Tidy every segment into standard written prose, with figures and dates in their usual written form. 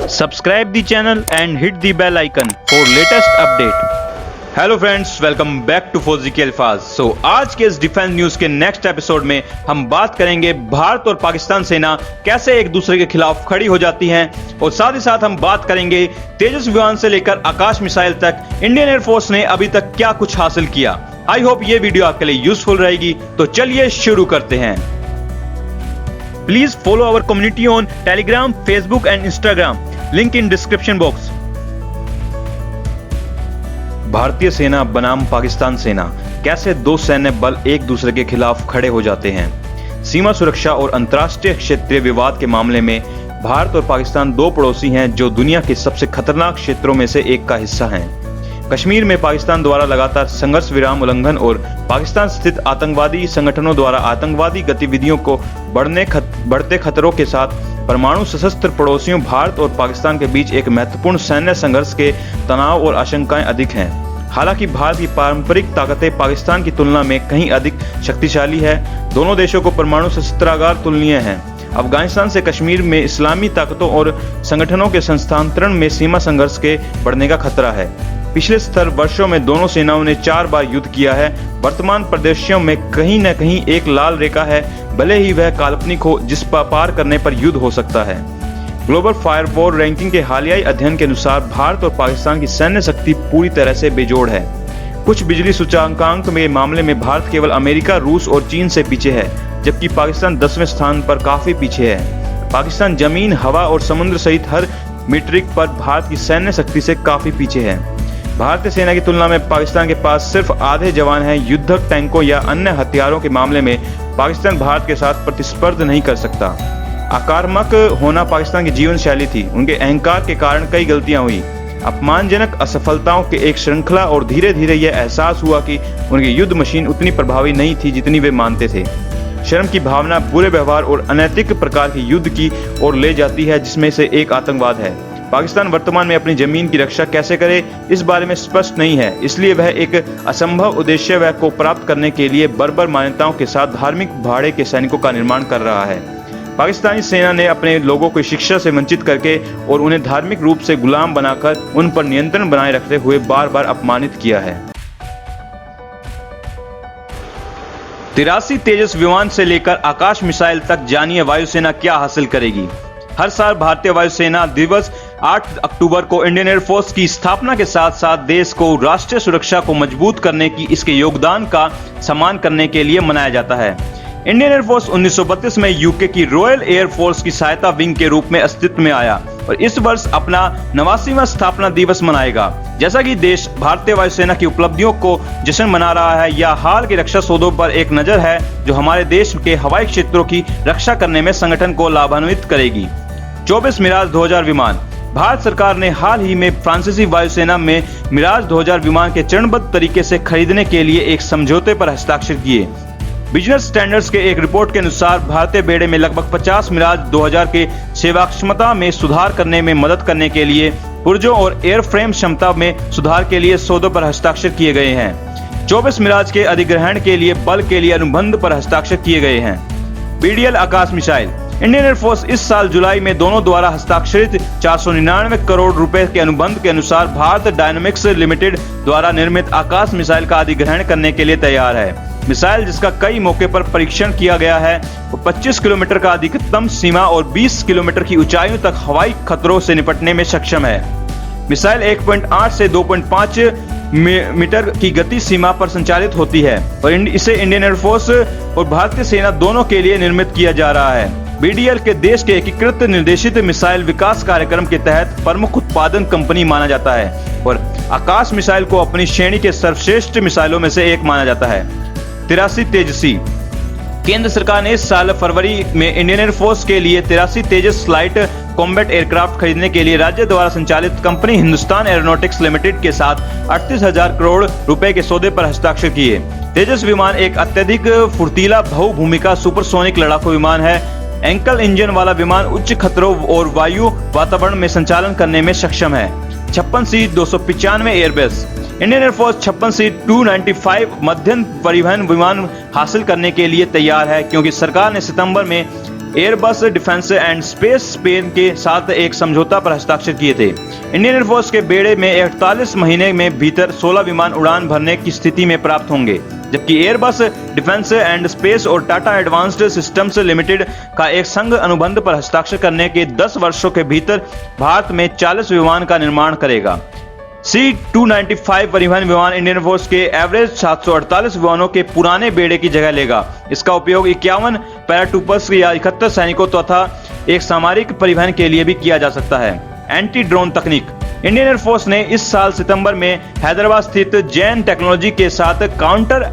Subscribe the channel and hit the bell icon for latest update. Hello friends, welcome back to Fauji ke Alfaaz. आज के इस defence news के next episode में हम बात करेंगे भारत और पाकिस्तान सेना कैसे एक दूसरे के खिलाफ खड़ी हो जाती हैं, और साथ ही साथ हम बात करेंगे तेजस विमान से लेकर आकाश मिसाइल तक इंडियन एयरफोर्स ने अभी तक क्या कुछ हासिल किया। आई होप ये वीडियो आपके लिए यूजफुल रहेगी, तो चलिए शुरू करते हैं। Please follow our community on Telegram, Facebook and Instagram, link in description box. भारतीय सेना बनाम पाकिस्तान सेना, कैसे दो सैन्य बल एक दूसरे के खिलाफ खड़े हो जाते हैं। सीमा सुरक्षा और अंतर्राष्ट्रीय क्षेत्रीय विवाद के मामले में भारत और पाकिस्तान दो पड़ोसी हैं जो दुनिया के सबसे खतरनाक क्षेत्रों में से एक का हिस्सा हैं। कश्मीर में पाकिस्तान द्वारा लगातार संघर्ष विराम उल्लंघन और पाकिस्तान स्थित आतंकवादी संगठनों द्वारा आतंकवादी गतिविधियों को बढ़ते खतरों के साथ परमाणु सशस्त्र पड़ोसियों भारत और पाकिस्तान के बीच एक महत्वपूर्ण सैन्य संघर्ष के तनाव और आशंकाएं अधिक हैं। हालांकि भारत की पारंपरिक ताकतें पाकिस्तान की तुलना में कहीं अधिक शक्तिशाली है। दोनों देशों को परमाणु शस्त्रागार तुलनीय हैं। अफगानिस्तान से कश्मीर में इस्लामी ताकतों और संगठनों के स्थानांतरण में सीमा संघर्ष के बढ़ने का खतरा है। पिछले 70 वर्षों में दोनों सेनाओं ने 4 बार युद्ध किया है। वर्तमान परिदृश्यों में कहीं न कहीं एक लाल रेखा है, भले ही वह काल्पनिक हो, जिस पर पार करने पर युद्ध हो सकता है। ग्लोबल फायरवॉर रैंकिंग के हालिया अध्ययन के अनुसार भारत और पाकिस्तान की सैन्य शक्ति पूरी तरह से बेजोड़ है। कुछ बिजली सूचकांक के मामले में भारत केवल अमेरिका, रूस और चीन से पीछे है, जबकि पाकिस्तान 10वें स्थान पर काफी पीछे है। पाकिस्तान जमीन, हवा और समुद्र सहित हर मीट्रिक पर भारत की सैन्य शक्ति से काफी पीछे है। भारतीय सेना की तुलना में पाकिस्तान के पास सिर्फ आधे जवान हैं। युद्धक टैंकों या अन्य हथियारों के मामले में पाकिस्तान भारत के साथ प्रतिस्पर्धा नहीं कर सकता। आक्रामक होना पाकिस्तान की जीवन शैली थी। उनके अहंकार के कारण कई गलतियां हुई, अपमानजनक असफलताओं के एक श्रृंखला, और धीरे धीरे यह एहसास हुआ कि उनकी युद्ध मशीन उतनी प्रभावी नहीं थी जितनी वे मानते थे। शर्म की भावना बुरे व्यवहार और अनैतिक प्रकार के युद्ध की ओर ले जाती है, जिसमें से एक आतंकवाद है। पाकिस्तान वर्तमान में अपनी जमीन की रक्षा कैसे करे, इस बारे में स्पष्ट नहीं है। इसलिए वह एक असंभव उद्देश्य को प्राप्त करने के लिए बर्बर मान्यताओं के साथ धार्मिक भाड़े के सैनिकों का निर्माण कर रहा है। पाकिस्तानी सेना ने अपने लोगों को शिक्षा से वंचित करके और उन्हें धार्मिक रूप से गुलाम बनाकर उन पर नियंत्रण बनाए रखते हुए बार बार अपमानित किया है। 83 तेजस विमान से लेकर आकाश मिसाइल तक, जानिए वायुसेना क्या हासिल करेगी। हर साल भारतीय वायुसेना दिवस 8 अक्टूबर को इंडियन एयरफोर्स की स्थापना के साथ साथ देश को राष्ट्रीय सुरक्षा को मजबूत करने की इसके योगदान का सम्मान करने के लिए मनाया जाता है। इंडियन एयरफोर्स 1932 में यूके की रॉयल एयरफोर्स की सहायता विंग के रूप में अस्तित्व में आया और इस वर्ष अपना 89वां स्थापना दिवस मनाएगा। जैसा कि देश भारतीय वायुसेना की उपलब्धियों को जश्न मना रहा है, या हाल के रक्षा सौदों पर एक नजर है जो हमारे देश के हवाई क्षेत्रों की रक्षा करने में संगठन को लाभान्वित करेगी। 24 मिराज 2000 विमान। भारत सरकार ने हाल ही में फ्रांसीसी वायुसेना में मिराज 2000 विमान के चरणबद्ध तरीके से खरीदने के लिए एक समझौते पर हस्ताक्षर किए। बिजनेस स्टैंडर्ड्स के एक रिपोर्ट के अनुसार भारतीय बेड़े में लगभग 50 मिराज 2000 के सेवा क्षमता में सुधार करने में मदद करने के लिए पुर्जों और एयरफ्रेम क्षमता में सुधार के लिए सौदों पर हस्ताक्षर किए गए हैं। 24 मिराज के अधिग्रहण के लिए बल के लिए अनुबंध पर हस्ताक्षर किए गए हैं। BDL आकाश मिसाइल। इंडियन एयरफोर्स इस साल जुलाई में दोनों द्वारा हस्ताक्षरित 499 करोड़ रुपए के अनुबंध के अनुसार भारत डायनामिक्स लिमिटेड द्वारा निर्मित आकाश मिसाइल का अधिग्रहण करने के लिए तैयार है। मिसाइल, जिसका कई मौके पर परीक्षण किया गया है, वो 25 किलोमीटर का अधिकतम सीमा और 20 किलोमीटर की ऊंचाइयों तक हवाई खतरों से निपटने में सक्षम है। मिसाइल 1.8 से 2.5 मीटर की गति सीमा पर संचालित होती है और इसे इंडियन एयरफोर्स और भारतीय सेना दोनों के लिए निर्मित किया जा रहा है। BDL के देश के एकीकृत निर्देशित मिसाइल विकास कार्यक्रम के तहत प्रमुख उत्पादन कंपनी माना जाता है और आकाश मिसाइल को अपनी श्रेणी के सर्वश्रेष्ठ मिसाइलों में से एक माना जाता है। 83 तेजसी। केंद्र सरकार ने इस साल फरवरी में इंडियन एयरफोर्स के लिए 83 तेजस लाइट कॉम्बैट एयरक्राफ्ट खरीदने के लिए राज्य द्वारा संचालित कंपनी हिंदुस्तान एरोनॉटिक्स लिमिटेड के साथ 38,000 करोड़ रुपए के सौदे पर हस्ताक्षर किए। तेजस विमान एक अत्यधिक फुर्तीला बहुभूमिका सुपरसोनिक लड़ाकू विमान है। एंकल इंजन वाला विमान उच्च खतरों और वायु वातावरण में संचालन करने में सक्षम है। 56C 295 airbase. Indian air force 56C 295 मध्यम परिवहन विमान हासिल करने के लिए तैयार है, क्योंकि सरकार ने सितंबर में Airbus defence and space Spain के साथ एक समझौता पर हस्ताक्षर किए थे। इंडियन एयरफोर्स के बेड़े में 48 महीने में भीतर 16 विमान उड़ान भरने की स्थिति में प्राप्त होंगे, जबकि एयरबस डिफेंस एंड स्पेस और टाटा एडवांस्ड सिस्टम्स लिमिटेड का एक संघ अनुबंध पर हस्ताक्षर करने के 10 वर्षों के भीतर भारत में 40 विमान का निर्माण करेगा। C-295 परिवहन विमान इंडियन एयरफोर्स के एवरेज 748 विमानों के पुराने बेड़े की जगह लेगा। इसका उपयोग 51 पैराट्रूपर्स या 71 सैनिकों तथा एक सामरिक परिवहन के लिए भी किया जा सकता है। एंटी ड्रोन तकनीक। इंडियन एयरफोर्स ने इस साल सितंबर में हैदराबाद स्थित जैन टेक्नोलॉजी के साथ काउंटर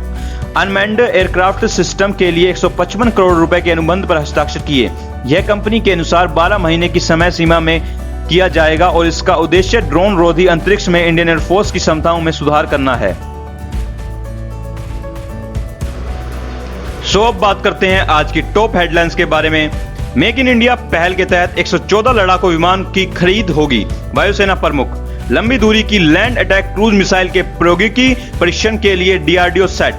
अनमैन्ड एयरक्राफ्ट सिस्टम के लिए 155 करोड़ रुपए के अनुबंध पर हस्ताक्षर किए। यह कंपनी के अनुसार 12 महीने की समय सीमा में किया जाएगा और इसका उद्देश्य ड्रोन रोधी अंतरिक्ष में इंडियन एयरफोर्स की क्षमताओं में सुधार करना है। अब बात करते हैं आज की टॉप हेडलाइंस के बारे में। मेक इन इंडिया पहल के तहत 114 लड़ाकू विमान की खरीद होगी। वायुसेना प्रमुख। लंबी दूरी की लैंड अटैक क्रूज मिसाइल के प्रौद्योगिकी परीक्षण के लिए DRDO सेट।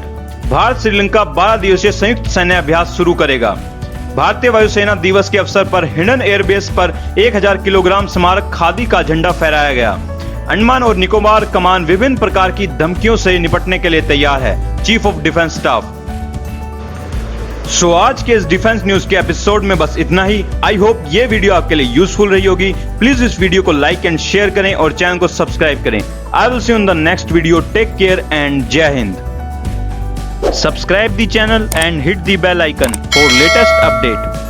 भारत श्रीलंका 12 दिवसीय संयुक्त सैन्य अभ्यास शुरू करेगा। भारतीय वायुसेना दिवस के अवसर पर हिंडन एयरबेस पर 1000 किलोग्राम स्मारक खादी का झंडा फहराया गया। अंडमान और निकोबार कमान विभिन्न प्रकार की धमकियों से निपटने के लिए तैयार है। Chief of defence staff. आज के इस डिफेंस न्यूज के एपिसोड में बस इतना ही। आई होप ये वीडियो आपके लिए यूजफुल रही होगी। प्लीज इस वीडियो को लाइक एंड शेयर करें और चैनल को सब्सक्राइब करें। I will see you in the next video. Take care and जय हिंद। Subscribe the channel and hit the bell icon for latest update.